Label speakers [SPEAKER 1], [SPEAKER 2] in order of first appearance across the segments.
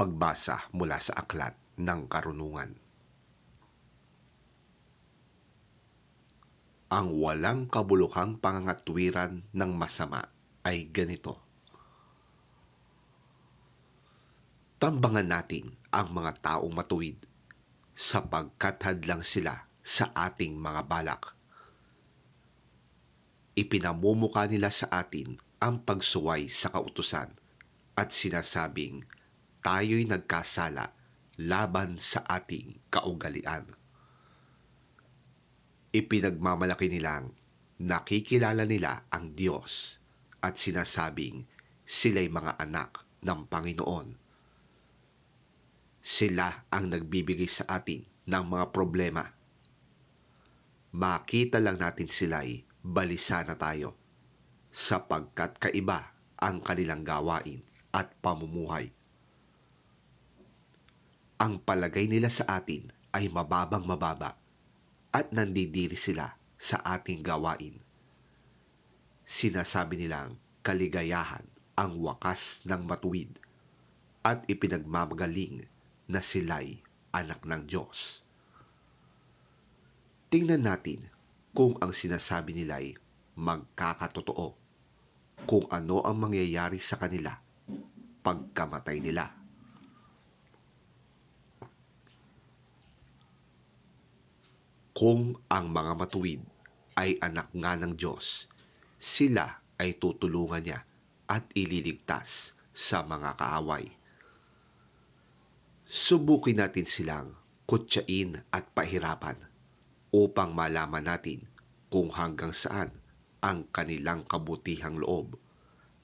[SPEAKER 1] Pagbasa mula sa Aklat ng Karunungan. Ang walang kabuluhang pangangatwiran ng masama ay ganito. Tambangan natin ang mga taong matuwid, sapagkat hadlang sila sa ating mga balak. Ipinamumukha nila sa atin ang pagsuway sa kautusan at sinasabing tayo'y nagkasala laban sa ating kaugalian. Ipinagmamalaki nilang nakikilala nila ang Diyos at sinasabing sila'y mga anak ng Panginoon. Sila ang nagbibigay sa atin ng mga problema. Makita lang natin sila'y balisa na tayo, sapagkat kaiba ang kanilang gawain at pamumuhay. Ang palagay nila sa atin ay mababang mababa at nandidiri sila sa ating gawain. Sinasabi nilang kaligayahan ang wakas ng matuwid at ipinagmamagaling na sila'y anak ng Diyos. Tingnan natin kung ang sinasabi nila'y magkakatotoo, kung ano ang mangyayari sa kanila pagkamatay nila. Kung ang mga matuwid ay anak nga ng Diyos, sila ay tutulungan niya at ililigtas sa mga kaaway. Subukin natin silang kutsain at pahirapan upang malaman natin kung hanggang saan ang kanilang kabutihang loob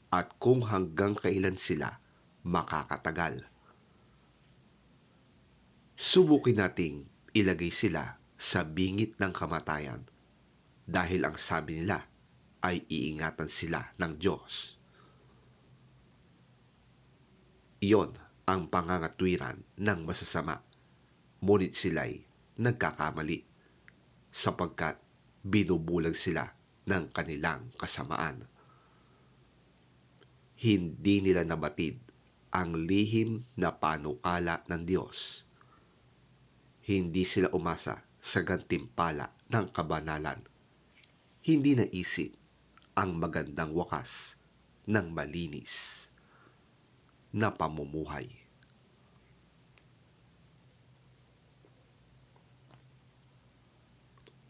[SPEAKER 1] at kung hanggang kailan sila makakatagal. Subukin nating ilagay sila sa bingit ng kamatayan dahil ang sabi nila ay iingatan sila ng Diyos. Iyon ang pangangatwiran ng masasama, ngunit sila'y nagkakamali sapagkat binubulag sila ng kanilang kasamaan. Hindi nila nabatid ang lihim na panukala ng Diyos. Hindi sila umasa sa gantimpala ng kabanalan. Hindi naisip ang magandang wakas ng malinis na pamumuhay.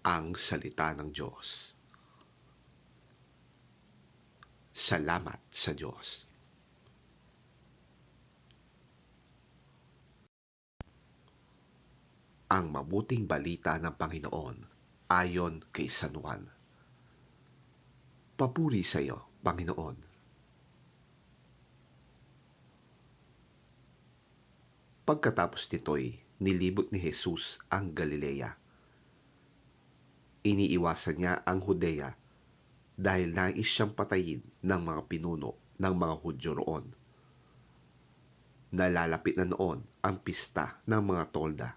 [SPEAKER 1] Ang salita ng Diyos. Salamat sa Diyos. Ang mabuting balita ng Panginoon ayon kay San Juan. Papuri sa iyo, Panginoon. Pagkatapos nito'y nilibot ni Jesus ang Galilea. Iniiwasan niya ang Judea dahil nais siyang patayin ng mga pinuno ng mga Hudyo roon. Nalalapit na noon ang pista ng mga tolda,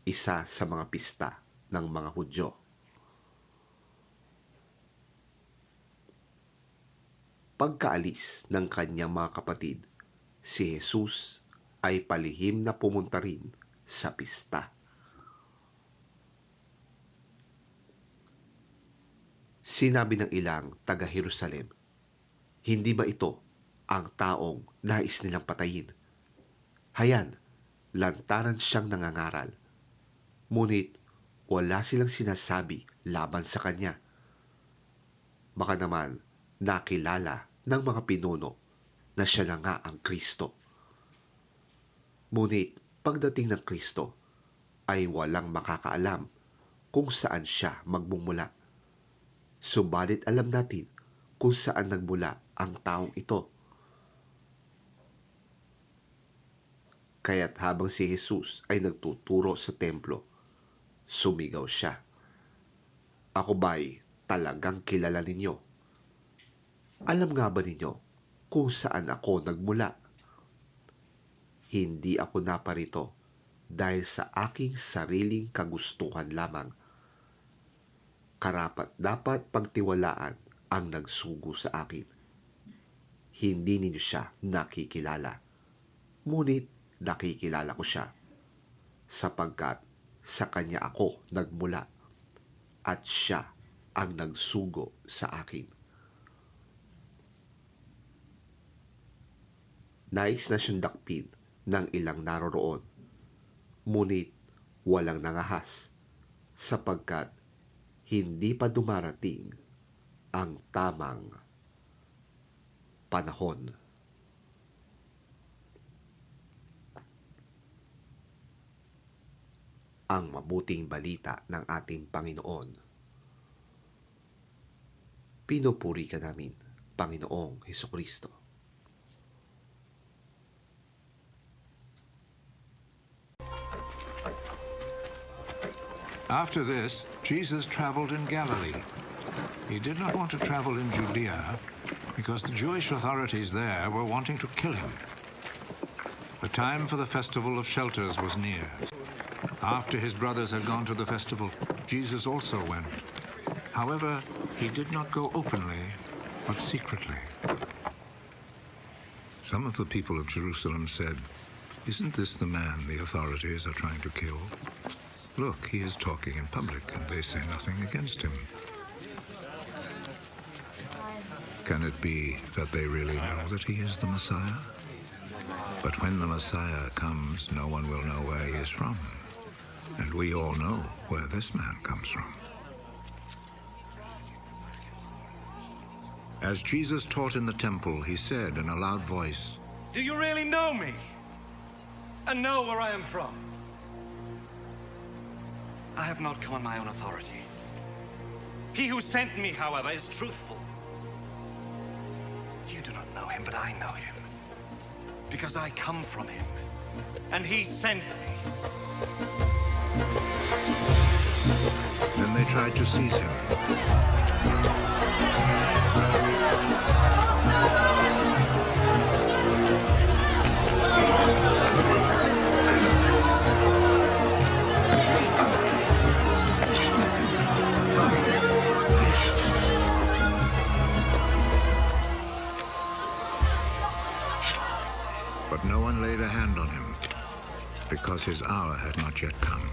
[SPEAKER 1] isa sa mga pista ng mga Hudyo. Pagkaalis ng kanyang mga kapatid, si Jesus ay palihim na pumunta rin sa pista. Sinabi ng ilang taga-Jerusalem, hindi ba ito ang taong nais nilang patayin? Hayan, lantaran siyang nangangaral. Ngunit wala silang sinasabi laban sa kanya. Baka naman nakilala ng mga pinuno na siya na nga ang Kristo. Ngunit pagdating ng Kristo ay walang makakaalam kung saan siya magmumula. Subalit alam natin kung saan nagmula ang taong ito. Kaya't habang si Jesus ay nagtuturo sa templo, sumigaw siya, "Ako ba'y talagang kilala ninyo? Alam nga ba ninyo kung saan ako nagmula? Hindi ako naparito dahil sa aking sariling kagustuhan lamang. Karapat-dapat pagtiwalaan ang nagsugo sa akin. Hindi ninyo siya nakikilala. Ngunit nakikilala ko siya, sapagkat sa kanya ako nagmula at siya ang nagsugo sa akin. Nais na siyang dakpin ng ilang naroroon, ngunit walang nangahas, sapagkat hindi pa dumarating ang tamang panahon. Ang mabuting balita ng ating Panginoon. Pinupuri ka namin, Panginoong Hesukristo.
[SPEAKER 2] After this, Jesus traveled in Galilee. He did not want to travel in Judea because the Jewish authorities there were wanting to kill him. The time for the festival of shelters was near. After his brothers had gone to the festival, Jesus also went. However, he did not go openly, but secretly. Some of the people of Jerusalem said, "Isn't this the man the authorities are trying to kill? Look, he is talking in public, and they say nothing against him." Can it be that they really know that he is the Messiah? But when the Messiah comes, no one will know where he is from. And we all know where this man comes from. As Jesus taught in the temple, he said in a loud voice,
[SPEAKER 3] "Do you really know me? And know where I am from? I have not come on my own authority. He who sent me, however, is truthful. You do not know him, but I know him, because I come from him, and he sent me."
[SPEAKER 2] Then they tried to seize him. But no one laid a hand on him, because his hour had not yet come.